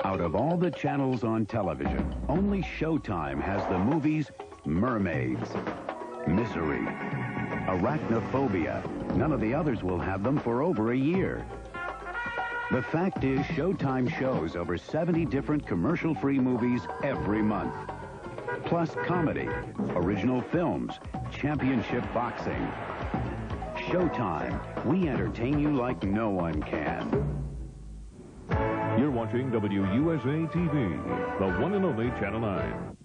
Out of all the channels on television, only Showtime has the movies Mermaids, Misery, Arachnophobia. None of the others will have them for over a year. The fact is, Showtime shows over 70 different commercial-free movies every month. Plus comedy, original films, championship boxing. Showtime. We entertain you like no one can. You're watching WUSA TV, the one and only Channel 9.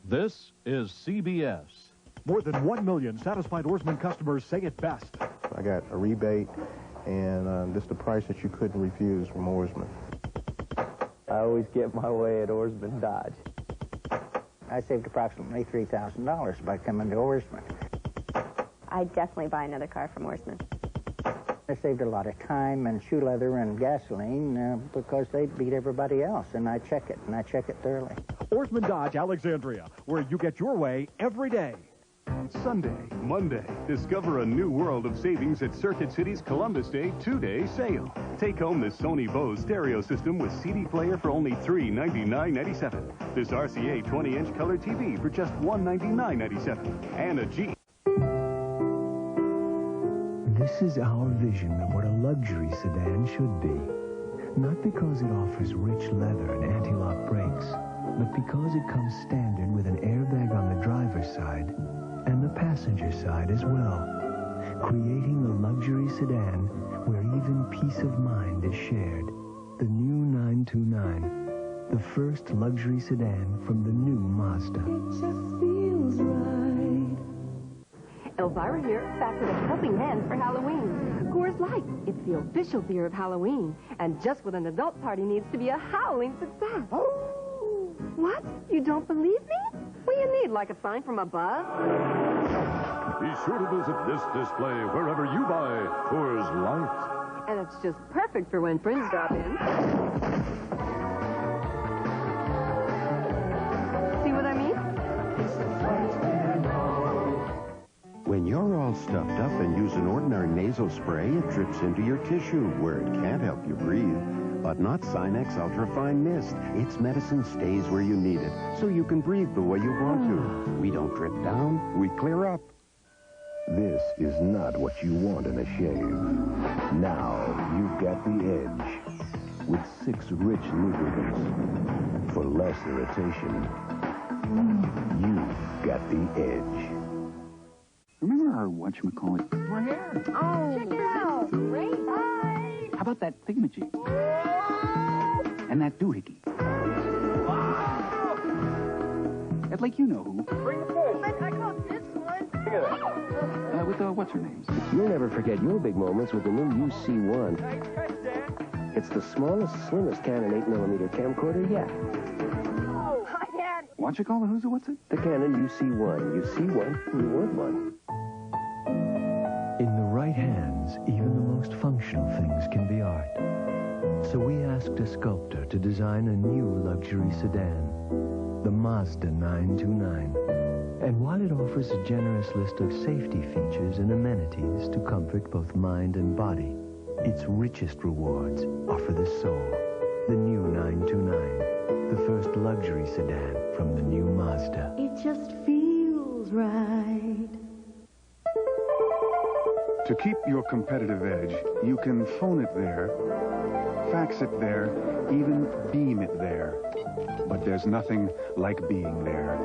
This is CBS. More than 1 million satisfied Ourisman customers say it best. I got a rebate and just a price that you couldn't refuse from Ourisman. I always get my way at Ourisman Dodge. I saved approximately $3,000 by coming to Ourisman. I'd definitely buy another car from Ourisman. I saved a lot of time and shoe leather and gasoline because they beat everybody else, and I check it thoroughly. Ourisman Dodge Alexandria, where you get your way every day. Sunday, Monday, discover a new world of savings at Circuit City's Columbus Day 2-day sale. Take home this Sony Bose stereo system with CD player for only $399.97. This RCA 20-inch color TV for just $199.97. And a Jeep. This is our vision of what a luxury sedan should be. Not because it offers rich leather and anti-lock brakes, but because it comes standard with an airbag on the driver's side and the passenger side as well, creating the luxury sedan where even peace of mind is shared. The new 929, the first luxury sedan from the new Mazda. It just feels right. Elvira here, back with a helping hand for Halloween. Coors Light, it's the official beer of Halloween. And just what an adult party needs to be a howling success. Oh. What? You don't believe me? What do you need, like a sign from above? Be sure to visit this display wherever you buy Coors Light. And it's just perfect for when friends drop in. See what I mean? When you're all stuffed up and use an ordinary nasal spray, it drips into your tissue where it can't help you breathe. But not Sinex Ultrafine Mist. Its medicine stays where you need it, so you can breathe the way you want to. We don't drip down, we clear up. This is not what you want in a shave. Now you've got the edge. With 6 rich lubricants. For less irritation, you've got the edge. Remember our whatchamacallit? We're here. Oh, check it out. Great. Hi. How about that thingamajig? And that doohickey? That like you know who. Bring the fish. I caught this one. Look at that. With what's her names? You'll never forget your big moments with the new UC1. It's the smallest, slimmest Canon 8mm camcorder yet. Oh, hi, Dad. What you call it? Who's it? What's it? The Canon UC1. You see one, you want one. In the right hands, even the most functional things can be art. So we asked a sculptor to design a new luxury sedan, the Mazda 929. And while it offers a generous list of safety features and amenities to comfort both mind and body, its richest rewards are for the soul. The new 929, the first luxury sedan from the new Mazda. It just feels right. To keep your competitive edge, you can phone it there, fax it there, even beam it there. But there's nothing like being there.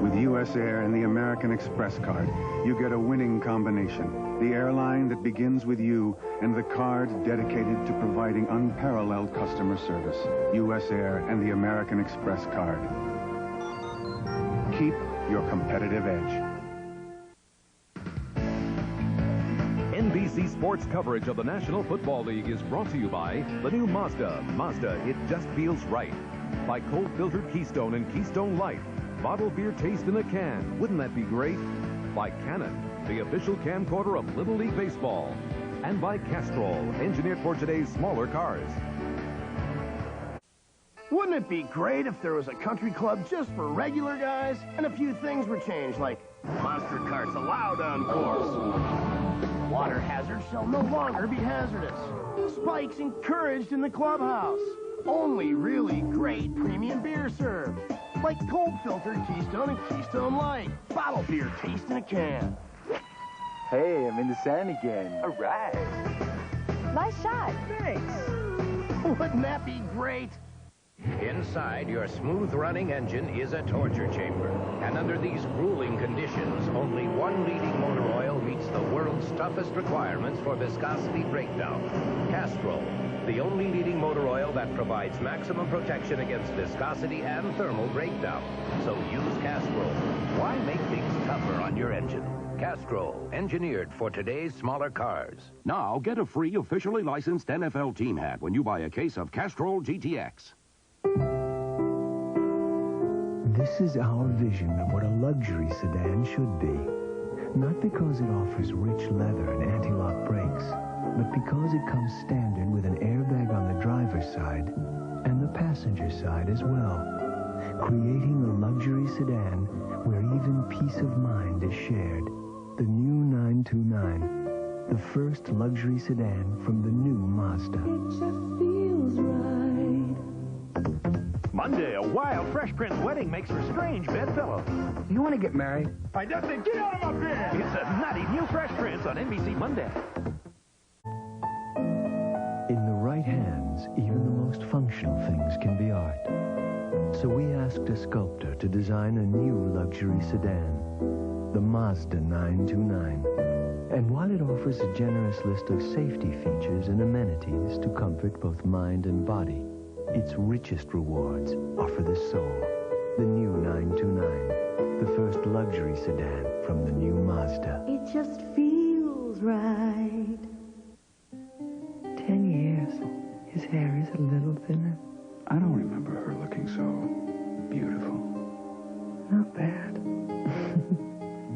With USAir and the American Express card, you get a winning combination. The airline that begins with you and the card dedicated to providing unparalleled customer service. USAir and the American Express card. Keep your competitive edge. NBC Sports coverage of the National Football League is brought to you by the new Mazda. Mazda, it just feels right. By cold-filtered Keystone and Keystone Light. Bottled beer taste in a can. Wouldn't that be great? By Canon, the official camcorder of Little League Baseball. And by Castrol, engineered for today's smaller cars. Wouldn't it be great if there was a country club just for regular guys? And a few things were changed, like monster carts allowed on course. Water hazards shall no longer be hazardous. Spikes encouraged in the clubhouse. Only really great premium beer served. Like cold-filtered Keystone and Keystone Light. Bottle beer taste in a can. Hey, I'm in the sun again. All right. Nice shot. Thanks. Wouldn't that be great? Inside your smooth-running engine is a torture chamber. And under these grueling conditions, only one leading motor oil meets the world's toughest requirements for viscosity breakdown. Castrol, the only leading motor oil that provides maximum protection against viscosity and thermal breakdown. So use Castrol. Why make things tougher on your engine? Castrol, engineered for today's smaller cars. Now, get a free officially licensed NFL team hat when you buy a case of Castrol GTX. This is our vision of what a luxury sedan should be. Not because it offers rich leather and anti-lock brakes, but because it comes standard with an airbag on the driver's side and the passenger side as well, creating a luxury sedan where even peace of mind is shared. The new 929, the first luxury sedan from the new Mazda. It just feels right. Monday, a wild Fresh Prince wedding makes for strange bedfellows. You want to get married? I just said, get out of my bed! It's a nutty new Fresh Prince on NBC Monday. In the right hands, even the most functional things can be art. So we asked a sculptor to design a new luxury sedan, the Mazda 929. And while it offers a generous list of safety features and amenities to comfort both mind and body, its richest rewards are for the soul. The new 929, the first luxury sedan from the new Mazda. It just feels right. 10 years. His hair is a little thinner. I don't remember her looking so beautiful. Not bad.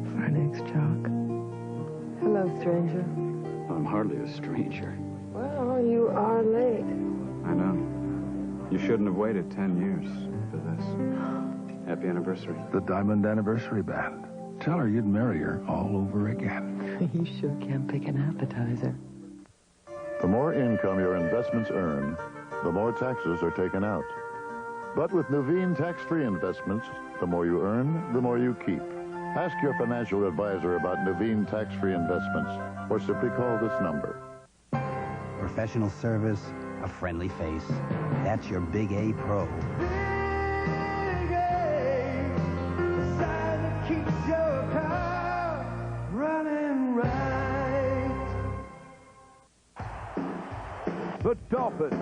For an ex-jock. Hello, stranger. I'm hardly a stranger. Well, you are late. I know. You shouldn't have waited 10 years for this. Happy anniversary. The Diamond Anniversary Band. Tell her you'd marry her all over again. You sure can pick an appetizer. The more income your investments earn, the more taxes are taken out. But with Nuveen tax-free investments, the more you earn, the more you keep. Ask your financial advisor about Nuveen tax-free investments, or simply call this number. Professional service, a friendly face. That's your Big A Pro. Big A, the sign that keeps your car running right. The Dolphins.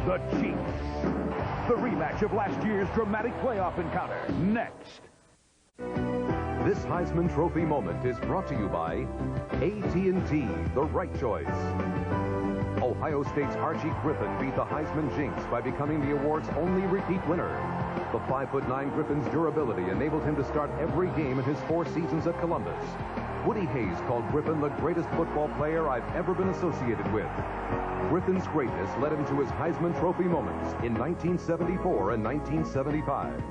The Chiefs. The rematch of last year's dramatic playoff encounter. Next. This Heisman Trophy moment is brought to you by AT&T, the right choice. Ohio State's Archie Griffin beat the Heisman jinx by becoming the award's only repeat winner. The 5'9" Griffin's durability enabled him to start every game in his 4 seasons at Columbus. Woody Hayes called Griffin the greatest football player I've ever been associated with. Griffin's greatness led him to his Heisman Trophy moments in 1974 and 1975.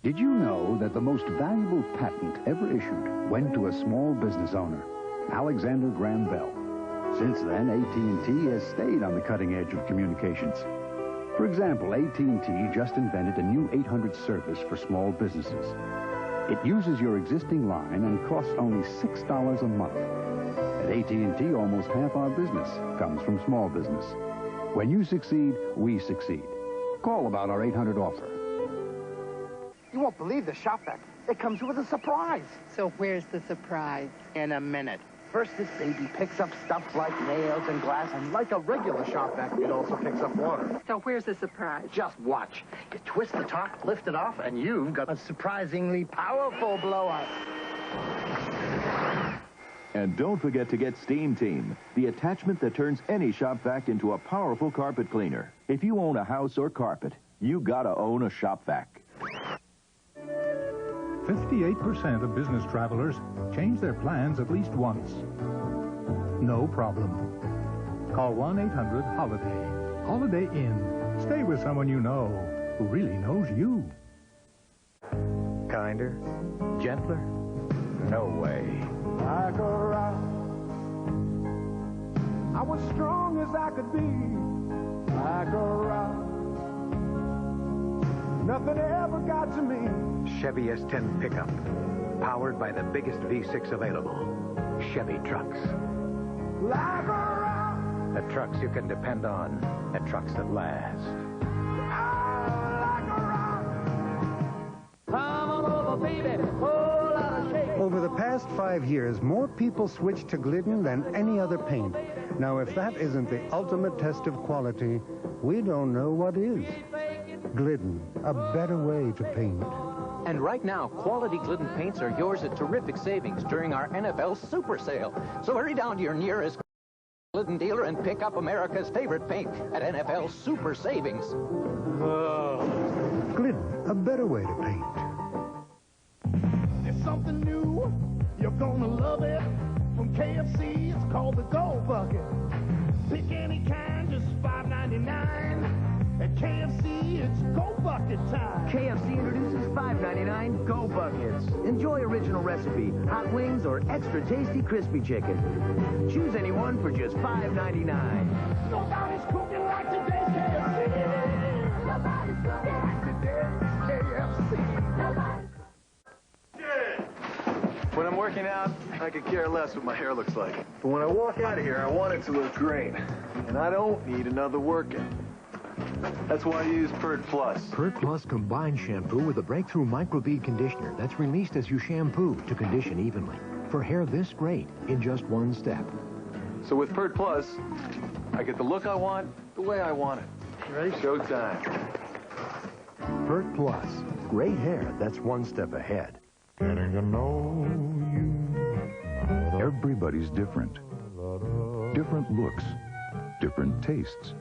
Did you know that the most valuable patent ever issued went to a small business owner, Alexander Graham Bell? Since then, AT&T has stayed on the cutting edge of communications. For example, AT&T just invented a new 800 service for small businesses. It uses your existing line and costs only $6 a month. At AT&T, almost half our business comes from small business. When you succeed, we succeed. Call about our 800 offer. You won't believe the Shop-Vac. It comes with a surprise. So where's the surprise? In a minute. First, this baby picks up stuff like nails and glass, and like a regular Shop-Vac, it also picks up water. So where's the surprise? Just watch. You twist the top, lift it off, and you've got a surprisingly powerful blowout. And don't forget to get Steam Team, the attachment that turns any Shop-Vac into a powerful carpet cleaner. If you own a house or carpet, you gotta own a Shop-Vac. 58% of business travelers change their plans at least once. No problem. Call 1-800-HOLIDAY. Holiday Inn. Stay with someone you know who really knows you. Kinder, gentler, No way. Like a rock, I was strong as I could be. Like a rock, nothing ever got to me. Chevy S10 pickup, powered by the biggest V6 available. Chevy trucks. Like a rock, The trucks you can depend on. The trucks that last. like a rock. Come on over, baby. Whole lot of shake. Over the past 5 years, more people switched to Glidden than any other paint. Now, if that isn't the ultimate test of quality, we don't know what is. Glidden, a better way to paint. And right now, quality Glidden paints are yours at terrific savings during our NFL Super Sale. So hurry down to your nearest Glidden dealer and pick up America's favorite paint at NFL Super Savings. Glidden, a better way to paint. There's something new, you're gonna love it. From KFC, it's called the Go Bucket. Pick any kind, just $5.99. At KFC, it's Go Bucket time. KFC introduces $5.99 Go Buckets. Enjoy original recipe, hot wings, or extra tasty crispy chicken. Choose any one for just $5.99. Nobody's cooking like today's KFC. Nobody's cooking like today's KFC. Nobody. When I'm working out, I could care less what my hair looks like. But when I walk out of here, I want it to look great. And I don't need another workout. That's why I use Pert Plus. Pert Plus combines shampoo with a breakthrough microbead conditioner that's released as you shampoo to condition evenly. For hair this great in just one step. So with Pert Plus, I get the look I want, the way I want it. Ready? Showtime. Pert Plus. Great hair that's one step ahead. Getting to know you. Everybody's different. Different looks, different tastes,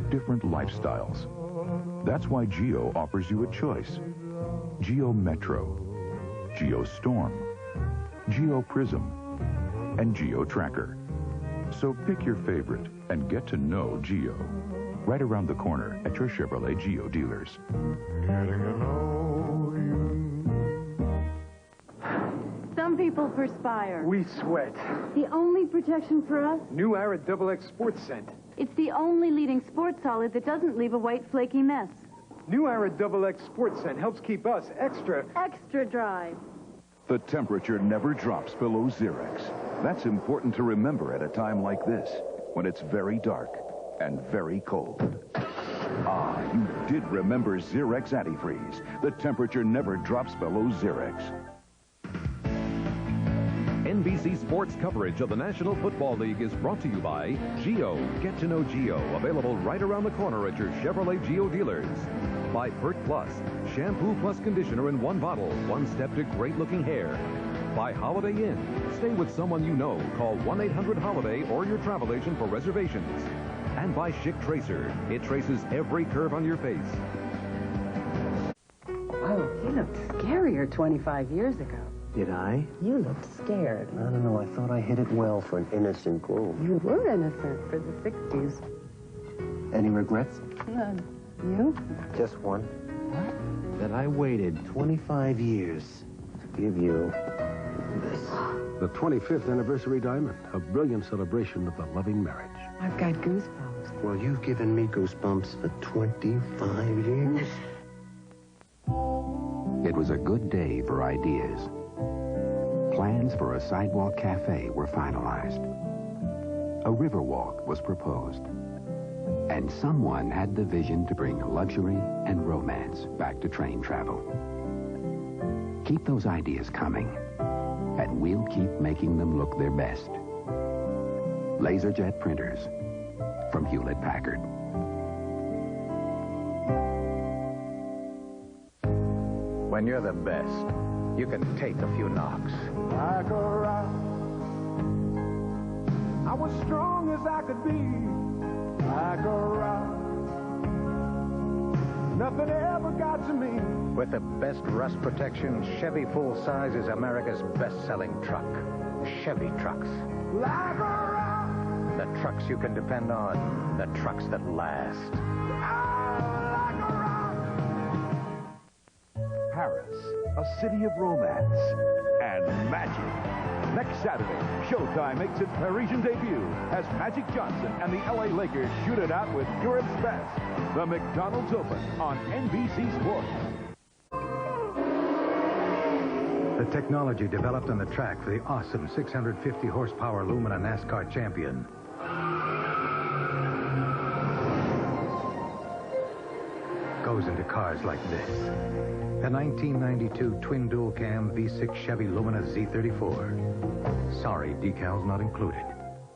different lifestyles. That's why Geo offers you a choice. Geo Metro, Geo Storm, Geo Prism, and Geo Tracker. So pick your favorite and get to know Geo. Right around the corner at your Chevrolet Geo dealers. Getting to know you. Some people perspire. We sweat. The only protection for us, New Arrid XX Sports Scent. it's the only leading sports solid that doesn't leave a white flaky mess. New Arrid XX Sports Scent helps keep us extra dry. The temperature never drops below Zerex. That's important to remember at a time like this, when it's very dark and very cold. Ah, you did remember Zerex Antifreeze. The temperature never drops below Zerex. NBC Sports coverage of the National Football League is brought to you by Geo. Get to know Geo. Available right around the corner at your Chevrolet Geo dealers. By Pert Plus. Shampoo plus conditioner in one bottle. One step to great-looking hair. By Holiday Inn. Stay with someone you know. Call 1-800-HOLIDAY or your travel agent for reservations. And by Schick Tracer. It traces every curve on your face. Oh, you looked scarier 25 years ago. Did I? You looked scared. I don't know. I thought I hit it well for an innocent girl. You were innocent for the 60s. Any regrets? None. You? Just one. What? That I waited 25 years to give you this. The 25th anniversary diamond, a brilliant celebration of the loving marriage. I've got goosebumps. Well, you've given me goosebumps for 25 years. It was a good day for ideas. Plans for a sidewalk cafe were finalized. A river walk was proposed. And someone had the vision to bring luxury and romance back to train travel. Keep those ideas coming, and we'll keep making them look their best. LaserJet printers from Hewlett Packard. When you're the best, you can take a few knocks. Like a rock, I was strong as I could be. Like a rock, nothing ever got to me. With the best rust protection, Chevy full-size is America's best-selling truck. Chevy trucks. Like a rock, The trucks you can depend on. The trucks that last. like a rock. Paris, a city of romance, and and magic. Next Saturday, Showtime makes its Parisian debut as Magic Johnson and the LA Lakers shoot it out with Europe's best. The McDonald's Open on NBC Sports. The technology developed on the track for the awesome 650 horsepower Lumina NASCAR champion goes into cars like this. The 1992 twin dual cam V6 Chevy Lumina Z34. Sorry, decals not included.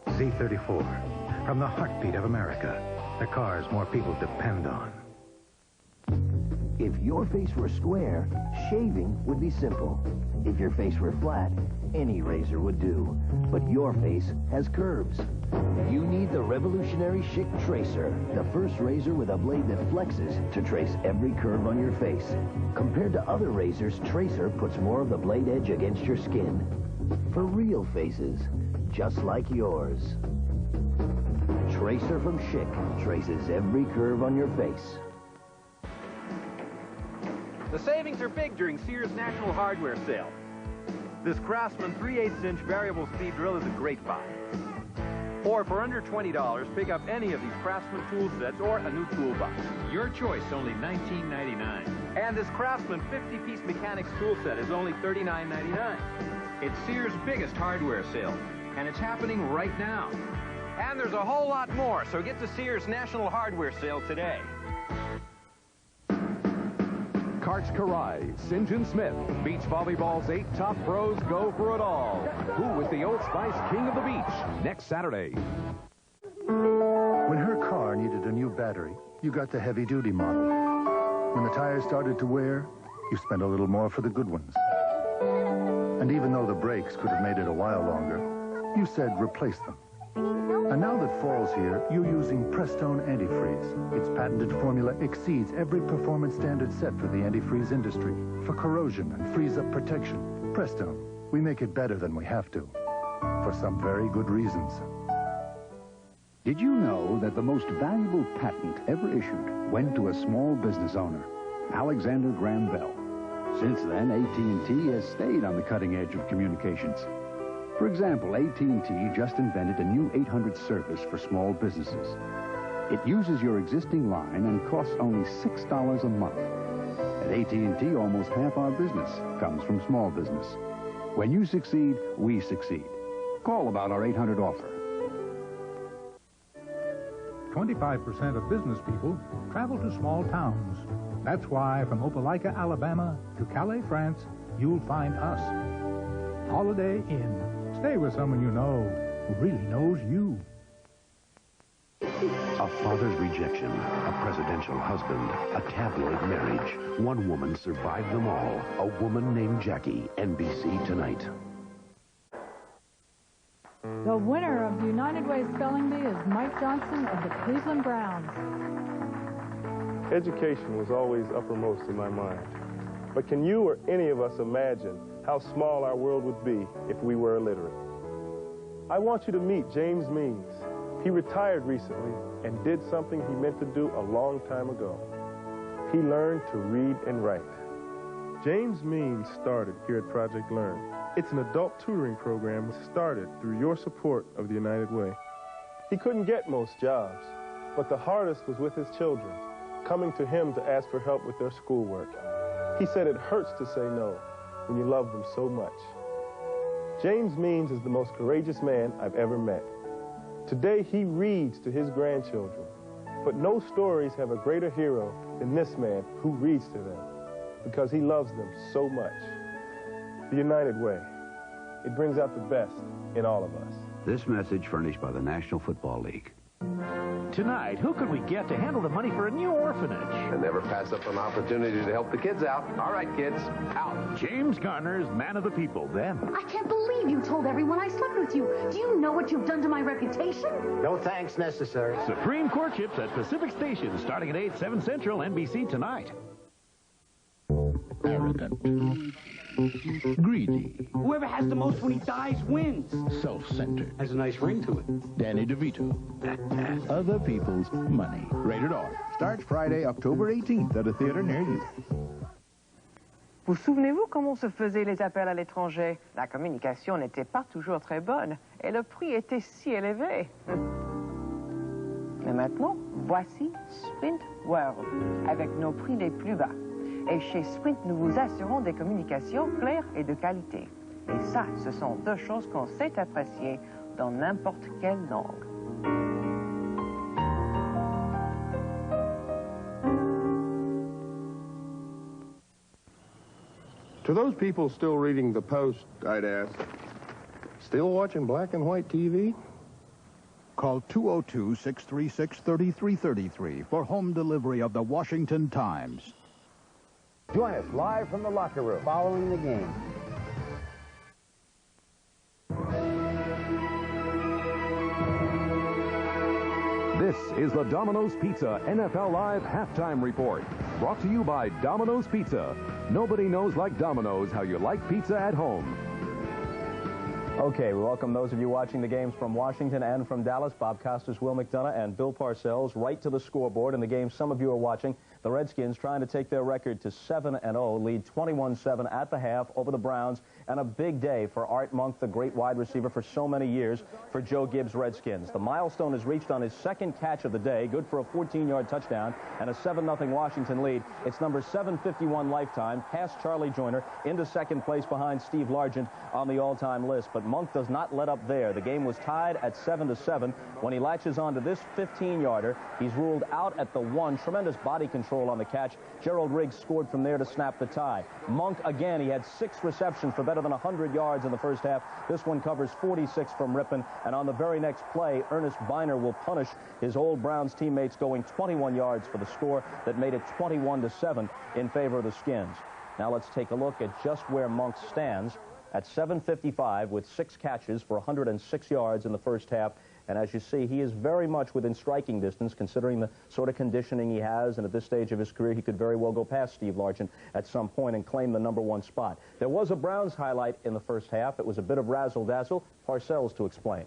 Z34. From the heartbeat of America. The cars more people depend on. If your face were square, shaving would be simple. If your face were flat, any razor would do. But your face has curves. You need the revolutionary Schick Tracer, the first razor with a blade that flexes to trace every curve on your face. Compared to other razors, Tracer puts more of the blade edge against your skin. For real faces, just like yours. Tracer from Schick traces every curve on your face. The savings are big during Sears National Hardware Sale. This Craftsman 3/8-inch variable speed drill is a great buy. Or for under $20, pick up any of these Craftsman tool sets or a new toolbox. Your choice, only $19.99. And this Craftsman 50-piece mechanics tool set is only $39.99. It's Sears' biggest hardware sale, and it's happening right now. And there's a whole lot more, so get to Sears National Hardware Sale today. Karch Karai, St. John Smith, beach volleyball's 8 top pros go for it all. Who is the Old Spice King of the Beach? Next Saturday. When her car needed a new battery, you got the heavy-duty model. When the tires started to wear, you spent a little more for the good ones. And even though the brakes could have made it a while longer, you said replace them. And now that fall's here, you're using Prestone Antifreeze. Its patented formula exceeds every performance standard set for the antifreeze industry. For corrosion and freeze-up protection, Prestone, we make it better than we have to. For some very good reasons. Did you know that the most valuable patent ever issued went to a small business owner, Alexander Graham Bell? Since then, AT&T has stayed on the cutting edge of communications. For example, AT&T just invented a new 800 service for small businesses. It uses your existing line and costs only $6 a month. At AT&T, almost half our business comes from small business. When you succeed, we succeed. Call about our 800 offer. 25% of business people travel to small towns. That's why from Opelika, Alabama to Calais, France, you'll find us. Holiday Inn. Stay with someone you know who really knows you. A father's rejection, a presidential husband, a tabloid marriage. One woman survived them all. A woman named Jackie. NBC Tonight. The winner of the United Way Spelling Bee is Mike Johnson of the Cleveland Browns. Education was always uppermost in my mind. But can you or any of us imagine how small our world would be if we were illiterate? I want you to meet James Means. He retired recently and did something he meant to do a long time ago. He learned to read and write. James Means started here at Project Learn. It's an adult tutoring program started through your support of the United Way. He couldn't get most jobs, but the hardest was with his children, coming to him to ask for help with their schoolwork. He said it hurts to say no when you love them so much. James Means is the most courageous man I've ever met. Today he reads to his grandchildren, but no stories have a greater hero than this man who reads to them because he loves them so much. The United Way. It brings out the best in all of us. This message furnished by the National Football League. Tonight, who could we get to handle the money for a new orphanage? And never pass up an opportunity to help the kids out. All right, kids, out. James Garner's Man of the People, them. I can't believe you told everyone I slept with you. Do you know what you've done to my reputation? No thanks necessary. Supreme Courtships at Pacific Station, starting at 8, 7 Central, NBC Tonight. Arrogant. Greedy. Whoever has the most when he dies wins. Self-centered. Has a nice ring to it. Danny DeVito. Other people's money. Rated R. Starts Friday, October 18th at a theater near you. Vous souvenez-vous comment se faisaient les appels à l'étranger? La communication n'était pas toujours très bonne et le prix était si élevé. Mais maintenant, voici Sprint World, avec nos prix les plus bas. Et chez Sprint, nous vous assurons des communications claires et de qualité. Et ça, ce sont deux choses qu'on sait apprécier dans n'importe quelle langue. To those people still reading the Post, I'd ask, still watching black and white TV? Call 202-636-3333 for home delivery of the Washington Times. Join us live from the locker room following the game. This is the Domino's Pizza NFL Live Halftime Report, brought to you by Domino's Pizza. Nobody knows like Domino's how you like pizza at home. Okay, we welcome those of you watching the games from Washington and from Dallas. Bob Costas, Will McDonough, and Bill Parcells right to the scoreboard in the game some of you are watching. The Redskins trying to take their record to 7-0, lead 21-7 at the half over the Browns, and a big day for Art Monk, the great wide receiver for so many years for Joe Gibbs' Redskins. The milestone is reached on his second catch of the day, good for a 14-yard touchdown and a 7-0 Washington lead. It's number 751 lifetime, past Charlie Joyner, into second place behind Steve Largent on the all-time list. But Monk does not let up there. The game was tied at 7-7. When he latches onto this 15-yarder, he's ruled out at the 1. Tremendous body control on the catch. Gerald Riggs scored from there to snap the tie. Monk, again, he had 6 receptions for better than 100 yards in the first half. This one covers 46 from Rippon. And on the very next play, Ernest Biner will punish his old Browns teammates, going 21 yards for the score that made it 21-7 in favor of the Skins. Now let's take a look at just where Monk stands at 7:55 with 6 catches for 106 yards in the first half. And as you see, he is very much within striking distance, considering the sort of conditioning he has. And at this stage of his career, he could very well go past Steve Largent at some point and claim the #1 spot. There was a Browns highlight in the first half. It was a bit of razzle-dazzle. Parcells to explain.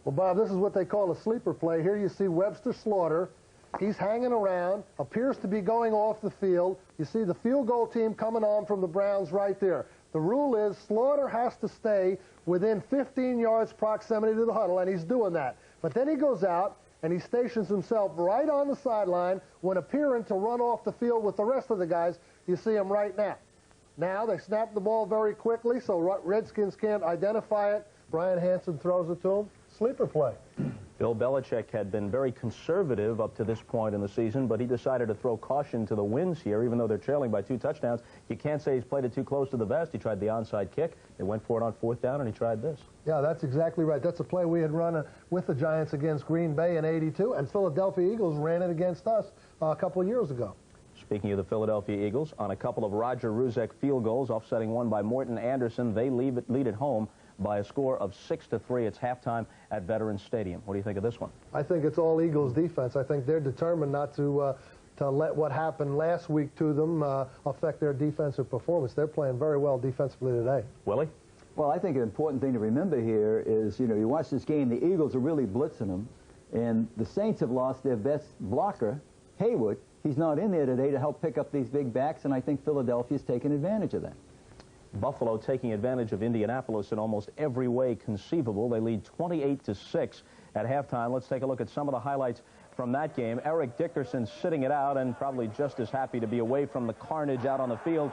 Well, Bob, this is what they call a sleeper play. Here you see Webster Slaughter. He's hanging around, appears to be going off the field. You see the field goal team coming on from the Browns right there. The rule is Slaughter has to stay within 15 yards proximity to the huddle, and he's doing that. But then he goes out, and he stations himself right on the sideline when appearing to run off the field with the rest of the guys. You see him right now. Now they snap the ball very quickly, so Redskins can't identify it. Brian Hansen throws it to him. Sleeper play. Bill Belichick had been very conservative up to this point in the season, but he decided to throw caution to the winds here, even though they're trailing by 2 touchdowns. You can't say he's played it too close to the vest. He tried the onside kick. They went for it on 4th down, and he tried this. Yeah, that's exactly right. That's a play we had run with the Giants against Green Bay in '82, and Philadelphia Eagles ran it against us a couple of years ago. Speaking of the Philadelphia Eagles, on a couple of Roger Ruzek field goals, offsetting one by Morton Anderson, they lead it home by a score of 6-3. It's halftime at Veterans Stadium. What do you think of this one? I think it's all Eagles defense. I think they're determined not to let what happened last week to them affect their defensive performance. They're playing very well defensively today. Willie? Well, I think an important thing to remember here is, you know, you watch this game, the Eagles are really blitzing them, and the Saints have lost their best blocker, Haywood. He's not in there today to help pick up these big backs, and I think Philadelphia's taken advantage of that. Buffalo taking advantage of Indianapolis in almost every way conceivable. They lead 28-6 at halftime. Let's take a look at some of the highlights from that game. Eric Dickerson sitting it out and probably just as happy to be away from the carnage out on the field.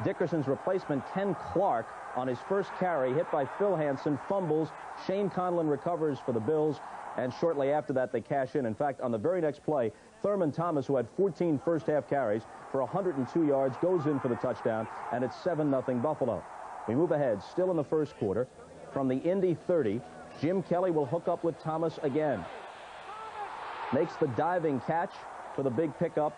Dickerson's replacement, Ken Clark, on his first carry, hit by Phil Hansen, fumbles. Shane Conlon recovers for the Bills, and shortly after that, they cash in. In fact, on the very next play, Thurman Thomas, who had 14 first-half carries for 102 yards, goes in for the touchdown, and it's 7-0 Buffalo. We move ahead, still in the first quarter. From the Indy 30, Jim Kelly will hook up with Thomas again. Makes the diving catch for the big pickup,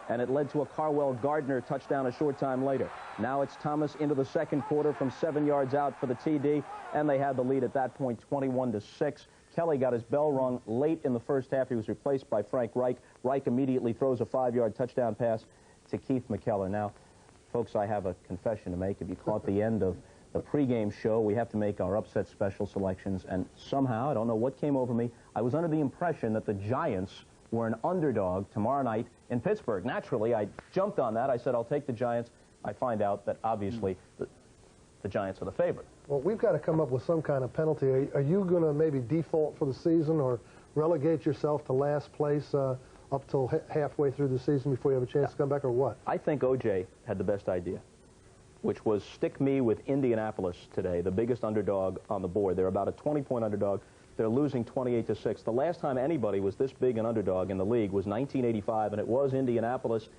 and it led to a Carwell Gardner touchdown a short time later. Now it's Thomas into the second quarter from 7 yards out for the TD, and they had the lead at that point, 21-6. Kelly got his bell rung late in the first half. He was replaced by Frank Reich. Reich immediately throws a 5-yard touchdown pass to Keith McKellar. Now, folks, I have a confession to make. If you caught the end of the pregame show, we have to make our upset special selections. And somehow, I don't know what came over me, I was under the impression that the Giants were an underdog tomorrow night in Pittsburgh. Naturally, I jumped on that. I said, I'll take the Giants. I find out that obviously the Giants are the favorite. Well, we've got to come up with some kind of penalty. Are you going to maybe default for the season or relegate yourself to last place up till halfway through the season before you have a chance to come back, or what? I think O.J. had the best idea, which was stick me with Indianapolis today, the biggest underdog on the board. They're about a 20-point underdog. They're losing 28-6. The last time anybody was this big an underdog in the league was 1985, and it was Indianapolis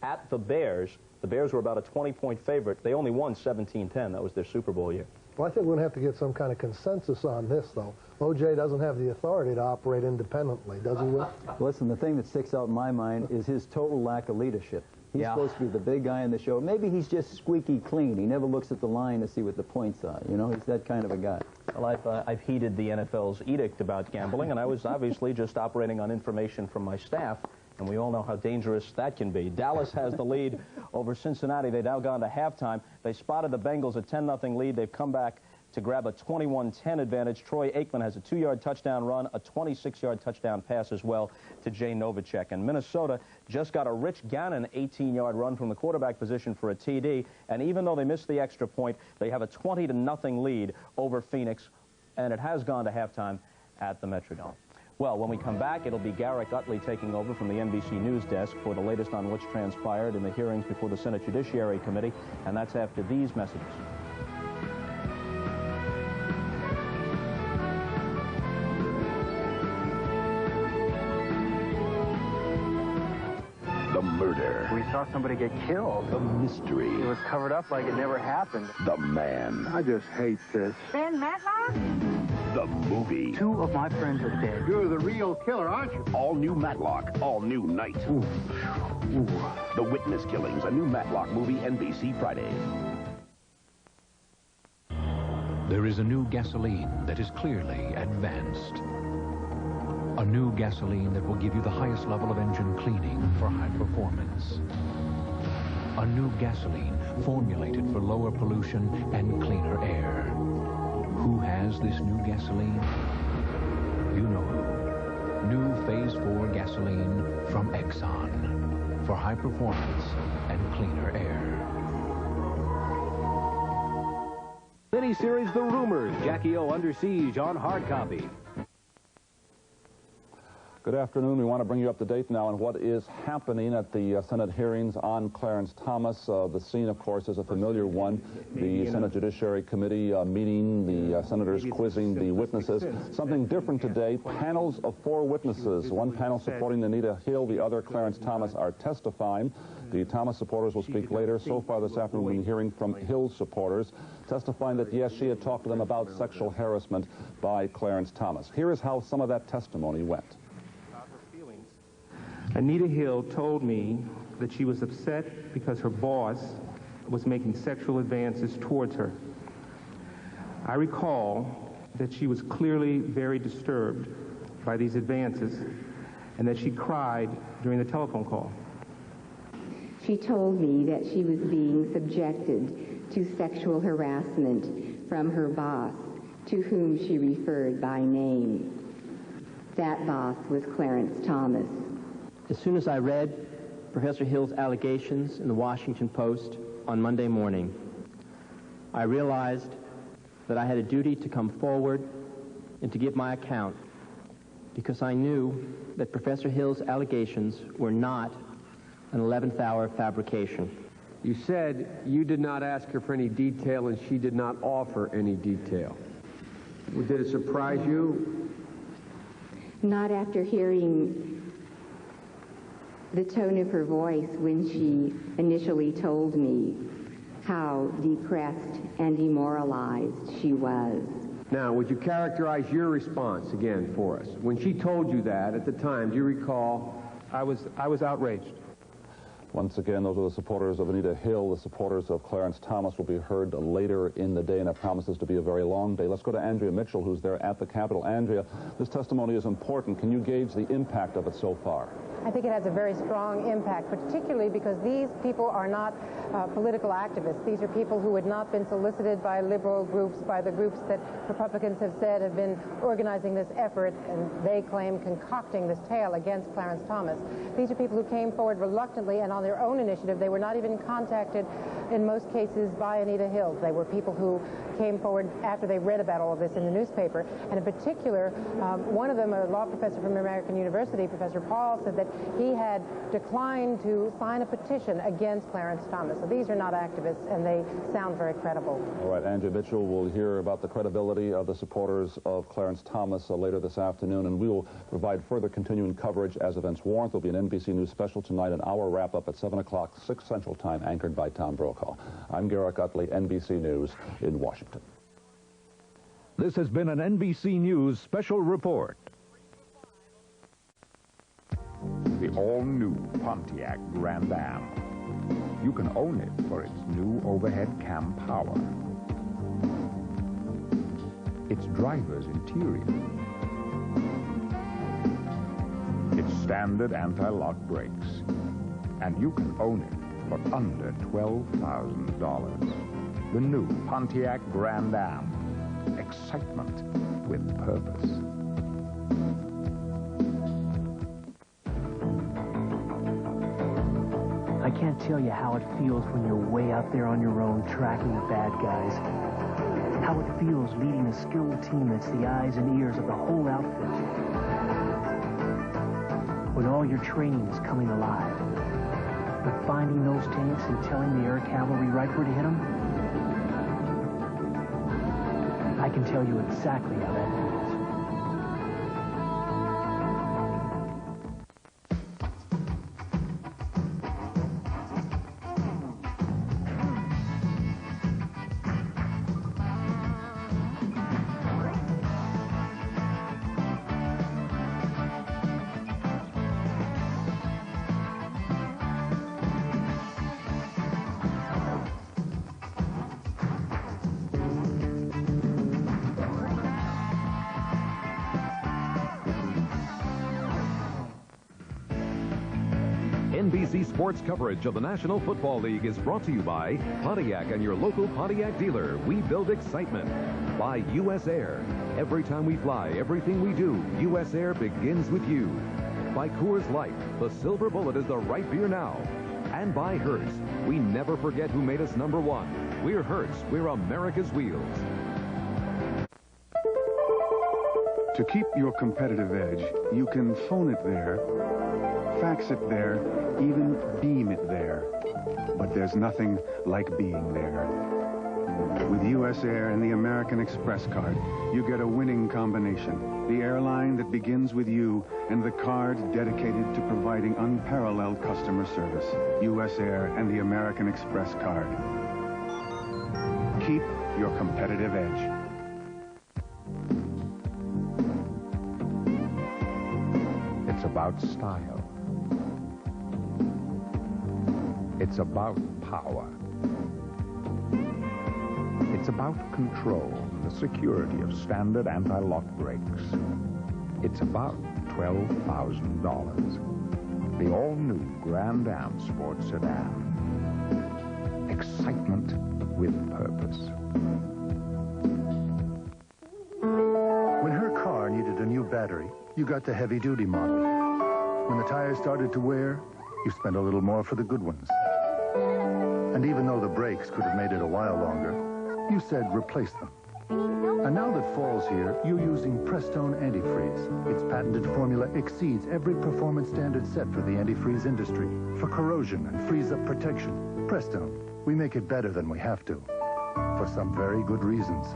at the Bears. The Bears were about a 20-point favorite. They only won 17-10. That was their Super Bowl year. Well, I think we're going to have to get some kind of consensus on this, though. O.J. doesn't have the authority to operate independently, does he, Will? Listen, the thing that sticks out in my mind is his total lack of leadership. He's supposed to be the big guy in the show. Maybe he's just squeaky clean. He never looks at the line to see what the points are. You know, he's that kind of a guy. Well, I've heeded the NFL's edict about gambling, and I was obviously just operating on information from my staff, and we all know how dangerous that can be. Dallas has the lead over Cincinnati. They've now gone to halftime. They spotted the Bengals a 10-0 lead. They've come back to grab a 21-10 advantage. Troy Aikman has a 2-yard touchdown run, a 26-yard touchdown pass as well to Jay Novacek. And Minnesota just got a Rich Gannon 18-yard run from the quarterback position for a TD. And even though they missed the extra point, they have a 20-0 lead over Phoenix. And it has gone to halftime at the Metrodome. Well, when we come back, it'll be Garrick Utley taking over from the NBC News desk for the latest on what's transpired in the hearings before the Senate Judiciary Committee. And that's after these messages. The murder. We saw somebody get killed. The mystery. It was covered up like it never happened. The man. I just hate this. Ben Matlock? The movie. 2 of my friends are dead. You're the real killer, aren't you? All new Matlock. All new night. Ooh. The Witness Killings. A new Matlock movie, NBC Fridays. There is a new gasoline that is clearly advanced. A new gasoline that will give you the highest level of engine cleaning for high performance. A new gasoline formulated for lower pollution and cleaner air. Who has this new gasoline? You know who. New Phase 4 gasoline from Exxon for high performance and cleaner air. Miniseries The Rumors, Jackie O Under Siege on hard copy. Good afternoon. We want to bring you up to date now on what is happening at the Senate hearings on Clarence Thomas. The scene, of course, is a familiar one. The Senate Judiciary Committee meeting, the senators quizzing the witnesses. Something different today, panels of 4 witnesses. One panel supporting Anita Hill, the other Clarence Thomas are testifying. The Thomas supporters will speak later. So far this afternoon, we've been hearing from Hill's supporters, testifying that, yes, she had talked to them about sexual harassment by Clarence Thomas. Here is how some of that testimony went. Anita Hill told me that she was upset because her boss was making sexual advances towards her. I recall that she was clearly very disturbed by these advances and that she cried during the telephone call. She told me that she was being subjected to sexual harassment from her boss, to whom she referred by name. That boss was Clarence Thomas. As soon as I read Professor Hill's allegations in the Washington Post on Monday morning, I realized that I had a duty to come forward and to give my account, because I knew that Professor Hill's allegations were not an 11th hour fabrication. You said you did not ask her for any detail and she did not offer any detail. Did it surprise you? Not after hearing the tone of her voice when she initially told me how depressed and demoralized she was. Now, would you characterize your response again for us? When she told you that at the time, do you recall? I was outraged. Once again, those are the supporters of Anita Hill. The supporters of Clarence Thomas will be heard later in the day, and it promises to be a very long day. Let's go to Andrea Mitchell, who's there at the Capitol. Andrea, this testimony is important. Can you gauge the impact of it so far? I think it has a very strong impact, particularly because these people are not political activists. These are people who had not been solicited by liberal groups, by the groups that Republicans have said have been organizing this effort, and they claim concocting this tale against Clarence Thomas. These are people who came forward reluctantly and on their own initiative. They were not even contacted, in most cases, by Anita Hills. They were people who came forward after they read about all of this in the newspaper. And in particular, one of them, a law professor from American University, Professor Paul, said that he had declined to sign a petition against Clarence Thomas. So these are not activists, and they sound very credible. All right, Andrew Mitchell, will hear about the credibility of the supporters of Clarence Thomas later this afternoon, and we will provide further continuing coverage as events warrant. There'll be an NBC News special tonight, an hour wrap-up at 7 o'clock, 6 Central Time, anchored by Tom Brokaw. I'm Garrett Utley, NBC News in Washington. This has been an NBC News special report. The all-new Pontiac Grand Am. You can own it for its new overhead cam power, its driver's interior, its standard anti-lock brakes, and you can own it for under $12,000. The new Pontiac Grand Am. Excitement with purpose. I can't tell you how it feels when you're way out there on your own tracking the bad guys. How it feels leading a skilled team that's the eyes and ears of the whole outfit. When all your training is coming alive. But finding those tanks and telling the air cavalry right where to hit them, I can tell you exactly how that feels. NBC Sports coverage of the National Football League is brought to you by Pontiac and your local Pontiac dealer. We build excitement. By USAir. Every time we fly, everything we do, USAir begins with you. By Coors Light. The silver bullet is the right beer now. And by Hertz. We never forget who made us #1. We're Hertz. We're America's wheels. To keep your competitive edge, you can phone it there, fax it there, even beam it there. But there's nothing like being there. With USAir and the American Express card, you get a winning combination. The airline that begins with you and the card dedicated to providing unparalleled customer service. USAir and the American Express card. Keep your competitive edge. It's about style. It's about power. It's about control and the security of standard anti-lock brakes. It's about $12,000. The all-new Grand Am Sports Sedan. Excitement with purpose. When her car needed a new battery, you got the heavy-duty model. When the tires started to wear, you spent a little more for the good ones. And even though the brakes could have made it a while longer, you said replace them. And now that fall's here, you're using Prestone Antifreeze. Its patented formula exceeds every performance standard set for the antifreeze industry. For corrosion and freeze-up protection, Prestone, we make it better than we have to. For some very good reasons.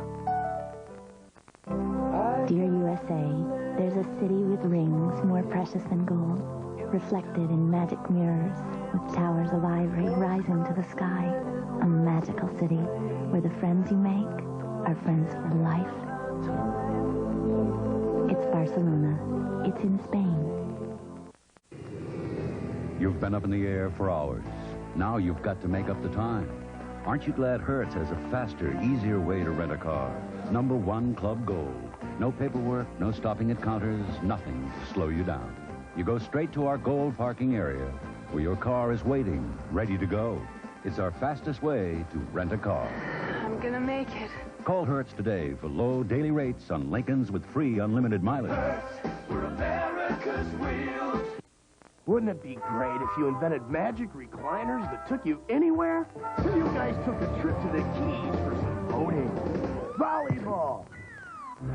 Dear USA, there's a city with rings more precious than gold, reflected in magic mirrors, with towers of ivory rising to the sky. A magical city where the friends you make are friends for life. It's Barcelona. It's in Spain. You've been up in the air for hours. Now you've got to make up the time. Aren't you glad Hertz has a faster, easier way to rent a car? #1 Club Gold. No paperwork, no stopping at counters, nothing to slow you down. You go straight to our Gold parking area, where your car is waiting, ready to go. It's our fastest way to rent a car. I'm gonna make it. Call Hertz today for low daily rates on Lincolns with free unlimited mileage. Hertz, we're America's wheels. Wouldn't it be great if you invented magic recliners that took you anywhere? So you guys took a trip to the Keys for some boating, volleyball,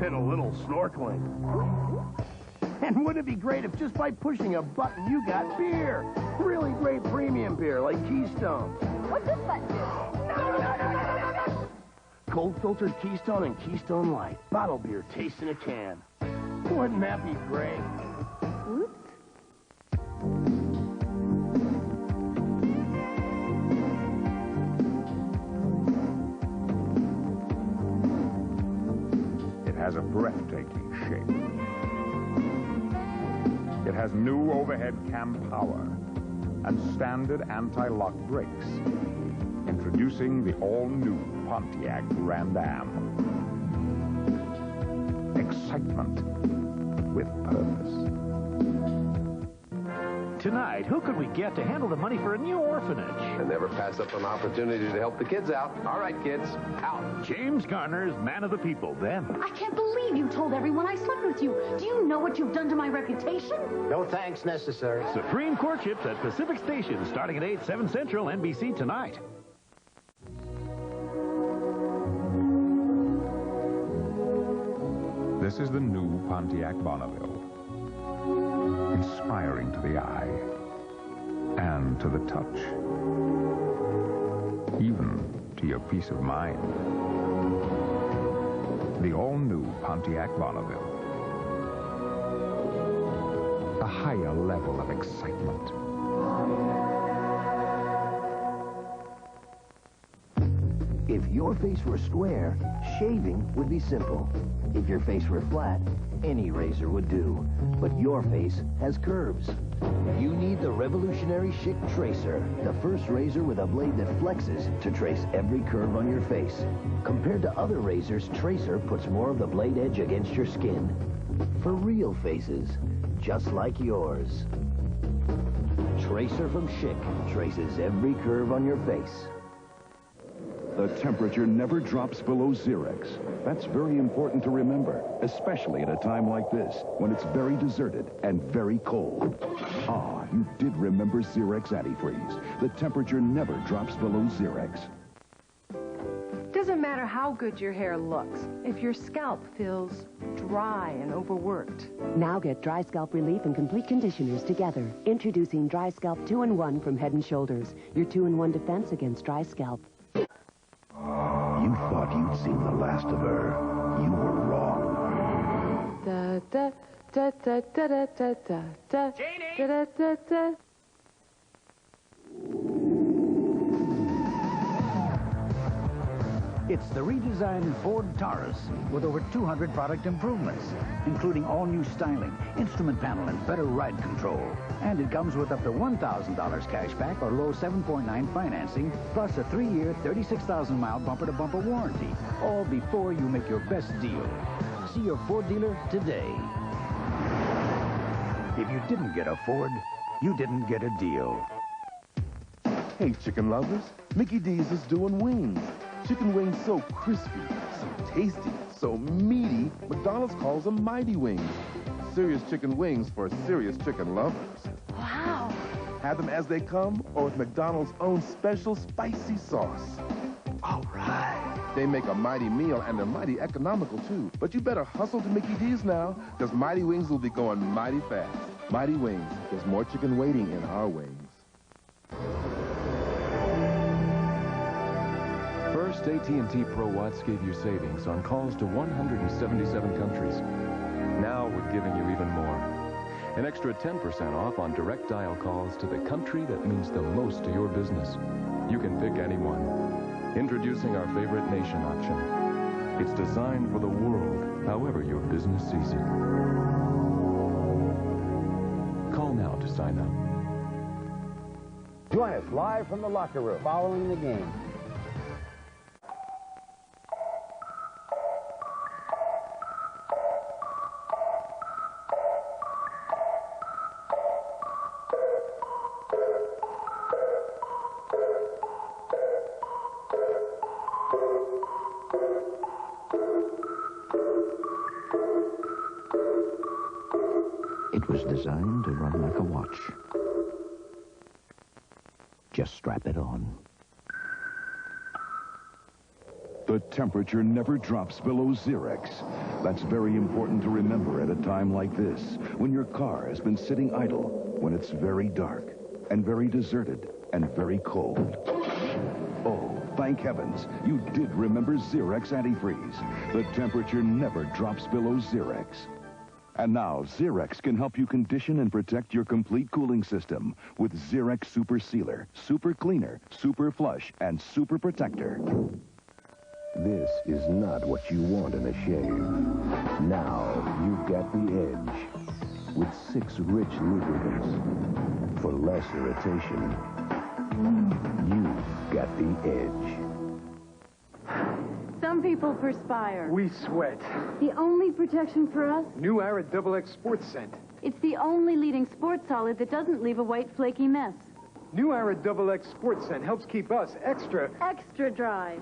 and a little snorkeling. And wouldn't it be great if just by pushing a button you got beer? Really great premium beer like Keystone. What's this button do? No. Cold filtered Keystone and Keystone Light. Bottle beer tastes in a can. Wouldn't that be great? Oops. It has a breathtaking shape. It has new overhead cam power and standard anti-lock brakes. Introducing the all-new Pontiac Grand Am. Excitement with purpose. Tonight, who could we get to handle the money for a new orphanage? And never pass up an opportunity to help the kids out. All right, kids, out. James Garner's Man of the People, then. I can't believe you told everyone I slept with you. Do you know what you've done to my reputation? No thanks necessary. Supreme Courtships at Pacific Station, starting at 8, 7 Central, NBC tonight. This is the new Pontiac Bonneville. Inspiring to the eye and to the touch, even to your peace of mind. The all-new Pontiac Bonneville. A higher level of excitement. If your face were square, shaving would be simple. If your face were flat, any razor would do. But your face has curves. You need the revolutionary Schick Tracer, the first razor with a blade that flexes to trace every curve on your face. Compared to other razors, Tracer puts more of the blade edge against your skin. For real faces, just like yours. Tracer from Schick traces every curve on your face. The temperature never drops below Zerex. That's very important to remember, especially at a time like this, when it's very deserted and very cold. Ah, you did remember Zerex Antifreeze. The temperature never drops below Zerex. Doesn't matter how good your hair looks, if your scalp feels dry and overworked. Now get dry scalp relief and complete conditioners together. Introducing Dry Scalp 2-in-1 from Head & Shoulders. Your 2-in-1 defense against dry scalp. You thought you'd seen the last of her. You were wrong. Da da da da da da da da da da da da. It's the redesigned Ford Taurus with over 200 product improvements, including all-new styling, instrument panel, and better ride control. And it comes with up to $1,000 cash back or low 7.9 financing, plus a 3-year, 36,000-mile bumper-to-bumper warranty, all before you make your best deal. See your Ford dealer today. If you didn't get a Ford, you didn't get a deal. Hey, chicken lovers, Mickey D's is doing wings. Chicken wings so crispy, so tasty, so meaty, McDonald's calls them Mighty Wings. Serious chicken wings for serious chicken lovers. Wow. Have them as they come or with McDonald's own special spicy sauce. All right. They make a mighty meal and they're mighty economical too. But you better hustle to Mickey D's now, because Mighty Wings will be going mighty fast. Mighty Wings, there's more chicken waiting in our wings. First, AT&T Pro Watts gave you savings on calls to 177 countries. Now we're giving you even more. An extra 10% off on direct dial calls to the country that means the most to your business. You can pick anyone. Introducing our favorite nation option. It's designed for the world, however your business sees it. Call now to sign up. Join us live from the locker room following the game. It was designed to run like a watch. Just strap it on. The temperature never drops below Zerex. That's very important to remember at a time like this, when your car has been sitting idle, when it's very dark and very deserted and very cold. Oh, thank heavens, you did remember Zerex antifreeze. The temperature never drops below Zerex. And now, Zerex can help you condition and protect your complete cooling system with Zerex Super Sealer, Super Cleaner, Super Flush, and Super Protector. This is not what you want in a shave. Now you've got the edge with 6 rich lubricants. For less irritation, you've got the edge. Some people perspire. We sweat. The only protection for us? New Arrid XX Sports Scent. It's the only leading sports solid that doesn't leave a white flaky mess. New Arrid XX Sports Scent helps keep us extra dry.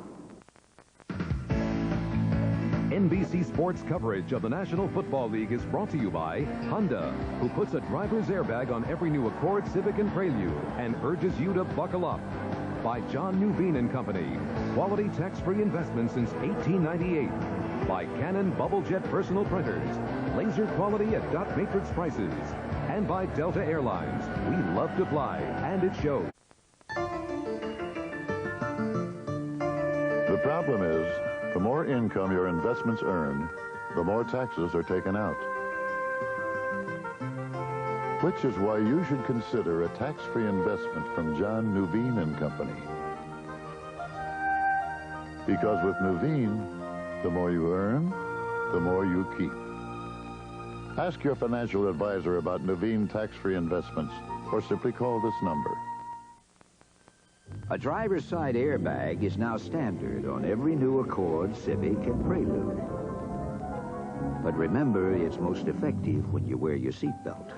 NBC Sports coverage of the National Football League is brought to you by Honda, who puts a driver's airbag on every new Accord, Civic, and Prelude and urges you to buckle up. By John Nuveen and Company, quality tax-free investment since 1898. By Canon Bubble Jet Personal Printers, laser quality at dot matrix prices. And by Delta Airlines, we love to fly, and it shows. The problem is, the more income your investments earn, the more taxes are taken out. Which is why you should consider a tax-free investment from John Nuveen and Company. Because with Nuveen, the more you earn, the more you keep. Ask your financial advisor about Nuveen tax-free investments, or simply call this number. A driver's side airbag is now standard on every new Accord, Civic, and Prelude. But remember, it's most effective when you wear your seatbelt.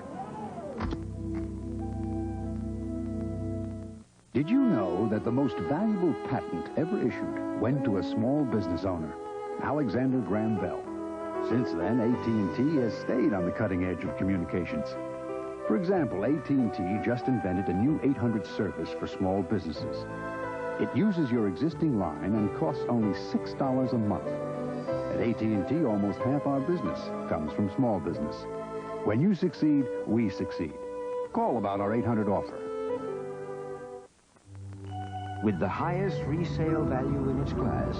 Did you know that the most valuable patent ever issued went to a small business owner, Alexander Graham Bell? Since then, AT&T has stayed on the cutting edge of communications. For example, AT&T just invented a new 800 service for small businesses. It uses your existing line and costs only $6 a month. At AT&T, almost half our business comes from small business. When you succeed, we succeed. Call about our 800 offer. With the highest resale value in its class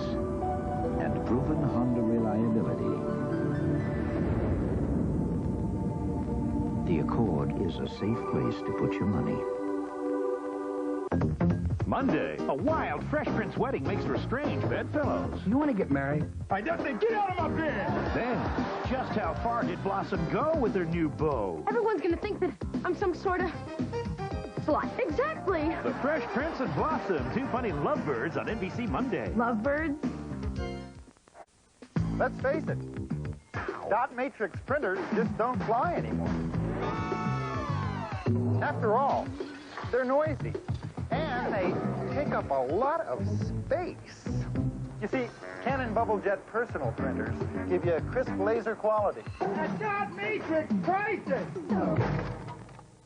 and proven Honda reliability, the Accord is a safe place to put your money. Monday, a wild Fresh Prince wedding makes for strange bedfellows. You want to get married? I definitely get out of my bed! Then, just how far did Blossom go with her new beau? Everyone's gonna think that I'm some sort of slut. Exactly. The Fresh Prince and Blossom, 2 funny lovebirds on NBC Monday. Lovebirds? Let's face it, dot matrix printers just don't fly anymore. After all, they're noisy, and they take up a lot of space. You see, Canon Bubble Jet personal printers give you a crisp laser quality. At dot matrix prices!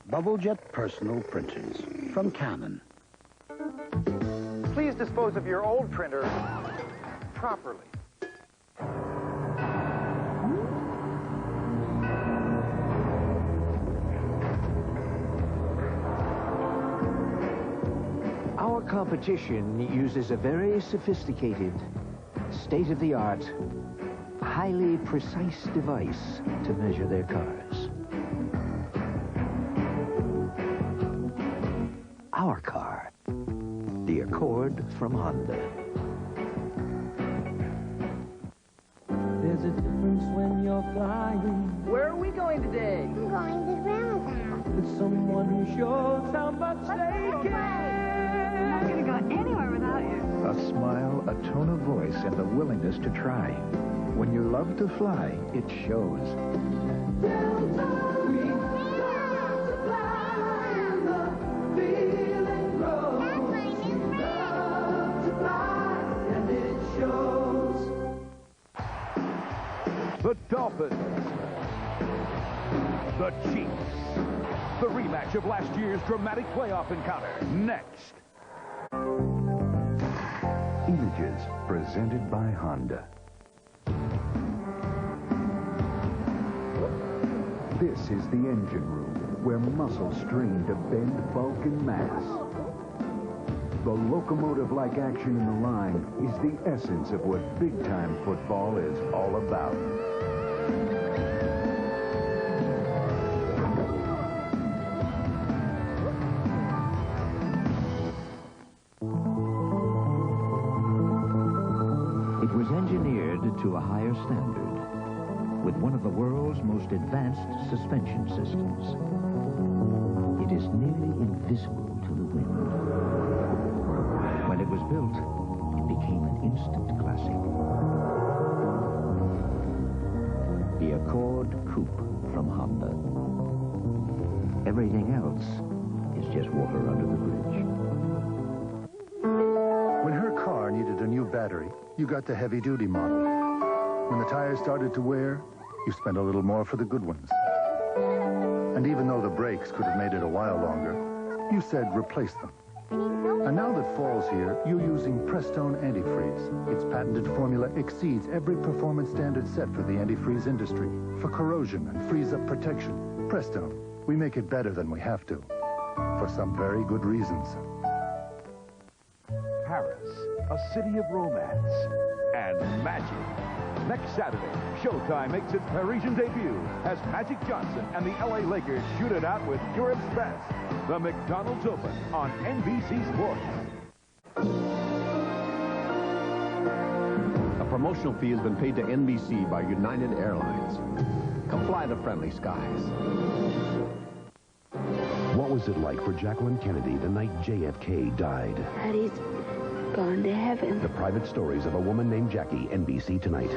Bubble Jet personal printers from Canon. Please dispose of your old printer properly. Our competition uses a very sophisticated, state-of-the-art, highly precise device to measure their cars. Our car, the Accord from Honda. There's a difference when you're flying. Where are we going today? I'm going to Grandma's house. With someone who shows how much they care. I'm not going to go anywhere without you. A smile, a tone of voice, and the willingness to try. When you love to fly, it shows. The Dolphins. The Chiefs. The rematch of last year's dramatic playoff encounter. Next. Edges, presented by Honda. This is the engine room, where muscles strain to bend bulk and mass. The locomotive-like action in the line is the essence of what big-time football is all about. It was engineered to a higher standard with one of the world's most advanced suspension systems. It is nearly invisible to the wind. When it was built, it became an instant classic. The Accord Coupe from Honda. Everything else is just water under the bridge. When her car needed a new battery, you got the heavy-duty model. When the tires started to wear, you spent a little more for the good ones. And even though the brakes could have made it a while longer, you said replace them. And now that fall's here, you're using Prestone antifreeze. Its patented formula exceeds every performance standard set for the antifreeze industry. For corrosion and freeze-up protection, Prestone, we make it better than we have to. For some very good reasons. Paris, a city of romance and magic. Next Saturday, Showtime makes its Parisian debut as Magic Johnson and the LA Lakers shoot it out with Europe's best. The McDonald's Open on NBC Sports. A promotional fee has been paid to NBC by United Airlines. Come fly the friendly skies. What was it like for Jacqueline Kennedy the night JFK died? Daddy's gone to heaven. The private stories of a woman named Jackie, NBC tonight.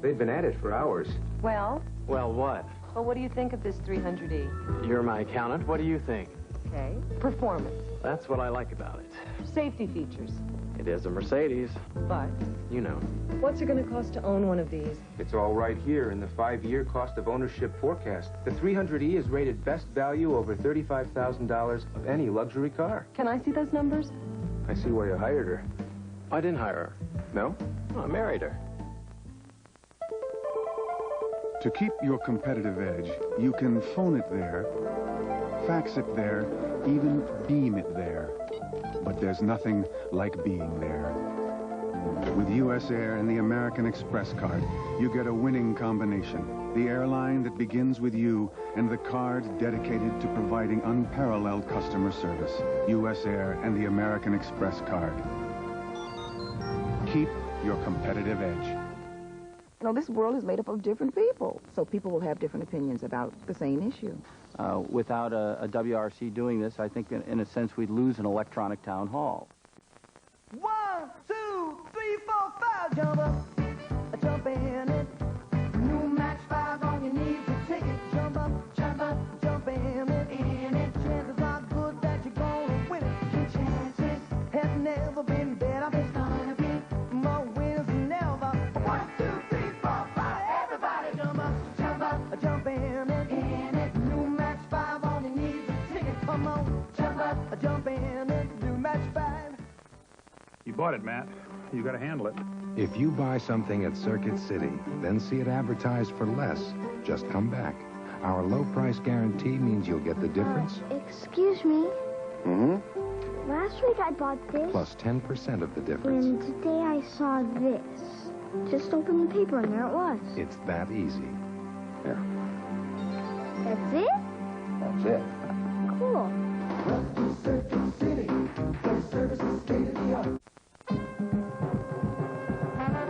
They've been at it for hours. Well? Well, what? Well, what do you think of this 300E? You're my accountant. What do you think? Okay. Performance. That's what I like about it. Safety features. It is a Mercedes. But? You know. What's it going to cost to own one of these? It's all right here in the 5-year cost of ownership forecast. The 300E is rated best value over $35,000 of any luxury car. Can I see those numbers? I see why you hired her. I didn't hire her. No? Oh, I married her. To keep your competitive edge, you can phone it there, fax it there, even beam it there. But there's nothing like being there. With USAir and the American Express card, you get a winning combination. The airline that begins with you and the card dedicated to providing unparalleled customer service. USAir and the American Express card. Keep your competitive edge. You know, this world is made up of different people, so people will have different opinions about the same issue. Without a WRC doing this, I think, in a sense, we'd lose an electronic town hall. 1, 2, 3, 4, 5. Jump up, jump in it. New match 5 on your knees to take it. Jump up, jump in it. Chances are good that you're gonna win it. Your chances have never been better. There's gonna be more wins than ever. 1, 2, 3, 4, 5. Everybody jump up, jump in it. New match 5 on your knees to take it. Come on, jump in it. New match 5. You bought it, Matt. You got to handle it. If you buy something at Circuit City, then see it advertised for less, just come back. Our low price guarantee means you'll get the difference. Excuse me. Mm-hmm. Last week I bought this. Plus 10% of the difference. And today I saw this. Just open the paper and there it was. It's that easy. Here. That's it? That's it. Cool. Circuit City, their service is state of the art.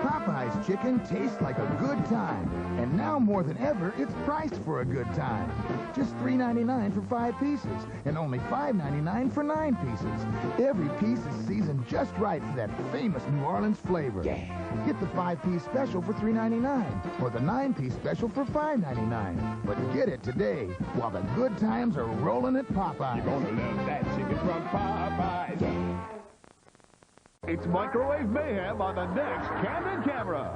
Popeye's chicken tastes like a good time. And now more than ever, it's priced for a good time. Just $3.99 for 5 pieces, and only $5.99 for 9 pieces. Every piece is seasoned just right for that famous New Orleans flavor. Yeah. Get the 5-piece special for $3.99, or the 9-piece special for $5.99. But get it today, while the good times are rolling at Popeye's. You're gonna love that chicken from Popeyes. Yeah. It's microwave mayhem on the next Camden Camera.